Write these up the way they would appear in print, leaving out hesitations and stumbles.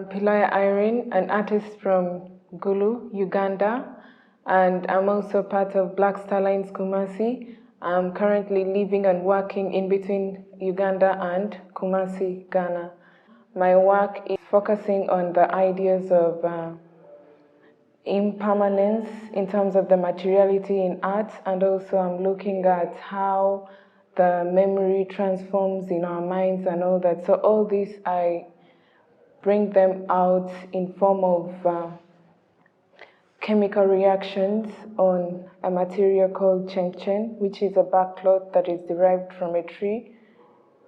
Piloya Irene, an artist from Gulu, Uganda, and I'm also part of Black Star Lines Kumasi. I'm currently living and working in between Uganda and Kumasi, Ghana. My work is focusing on the ideas of impermanence in terms of the materiality in art, and also I'm looking at how the memory transforms in our minds and all that. So all this, I bring them out in form of chemical reactions on a material called Kyenkyen, which is a barkcloth that is derived from a tree.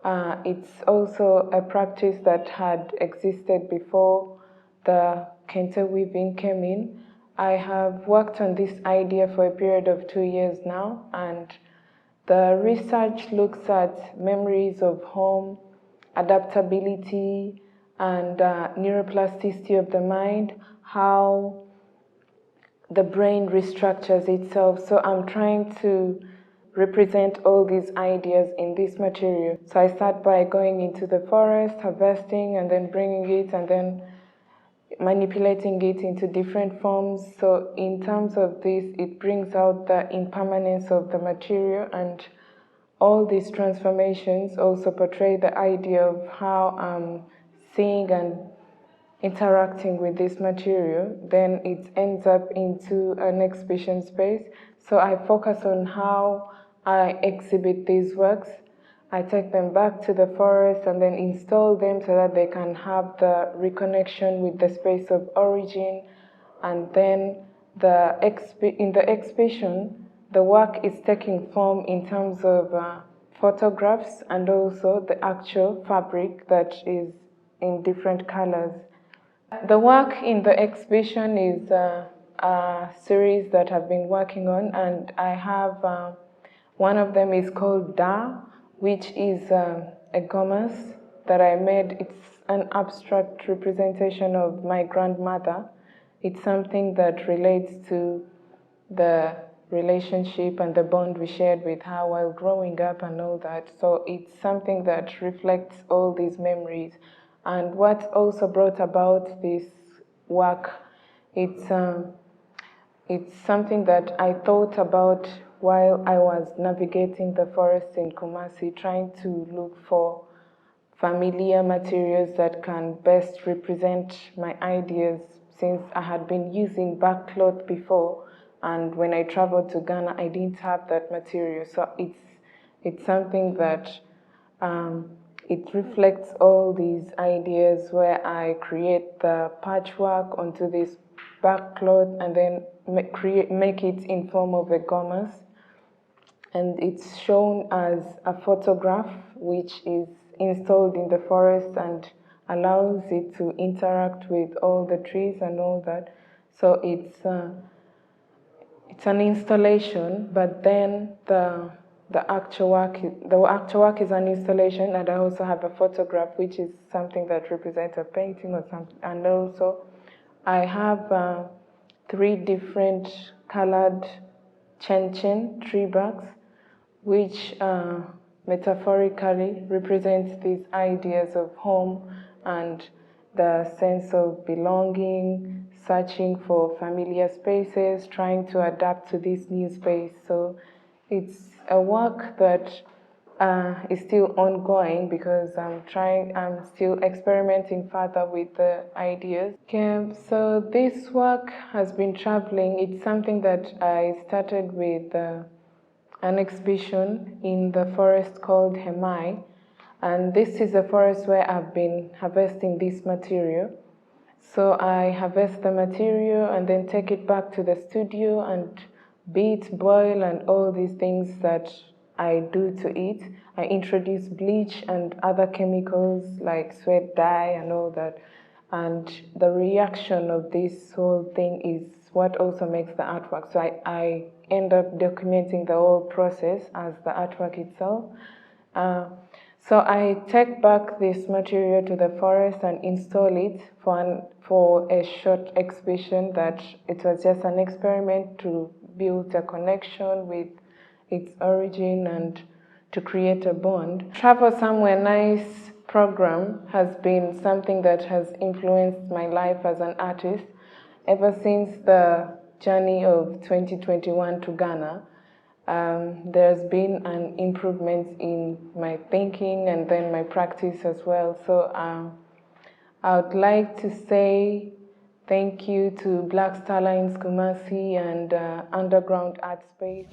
It's also a practice that had existed before the Kente weaving came in. I have worked on this idea for a period of 2 years now, and the research looks at memories of home, adaptability, and neuroplasticity of the mind, how the brain restructures itself. So I'm trying to represent all these ideas in this material. So I start by going into the forest, harvesting, and then bringing it, and then manipulating it into different forms. So in terms of this, it brings out the impermanence of the material, and all these transformations also portray the idea of how I'm seeing and interacting with this material. Then it ends up into an exhibition space. So I focus on how I exhibit these works. I take them back to the forest and then install them so that they can have the reconnection with the space of origin. And then in the exhibition, the work is taking form in terms of photographs and also the actual fabric that is in different colors. The work in the exhibition is a series that I've been working on, and I have one of them is called DAA, which is a GOMSI that I made. It's an abstract representation of my grandmother. It's something that relates to the relationship and the bond we shared with her while growing up and all that. So it's something that reflects all these memories. And what also brought about this work, it's something that I thought about while I was navigating the forest in Kumasi, trying to look for familiar materials that can best represent my ideas, since I had been using barkcloth before, and when I traveled to Ghana, I didn't have that material. So it's something that it reflects all these ideas where I create the patchwork onto this barkcloth and then make it in form of a GOMSI. And it's shown as a photograph which is installed in the forest and allows it to interact with all the trees and all that. So it's an installation, but then the actual work is an installation, and I also have a photograph, which is something that represents a painting or something. And also, I have 3 different colored Kyenkyen tree barks, which metaphorically represents these ideas of home and the sense of belonging, searching for familiar spaces, trying to adapt to this new space. So it's a work that is still ongoing because I'm still experimenting further with the ideas. Okay, so this work has been traveling. It's something that I started with an exhibition in the forest called Hemang, and this is a forest where I've been harvesting this material. So I harvest the material and then take it back to the studio and beat, boil, and all these things that I do to it. I introduce bleach and other chemicals like sweat dye and all that. And the reaction of this whole thing is what also makes the artwork. So I end up documenting the whole process as the artwork itself. So I take back this material to the forest and install it for a short exhibition that it was just an experiment to build a connection with its origin and to create a bond. Travel somewhere nice, program has been something that has influenced my life as an artist ever since the journey of 2021 to Ghana. There's been an improvement in my thinking and then my practice as well. So I would like to say thank you to Black Starlines GOMSI and Underground Art Space.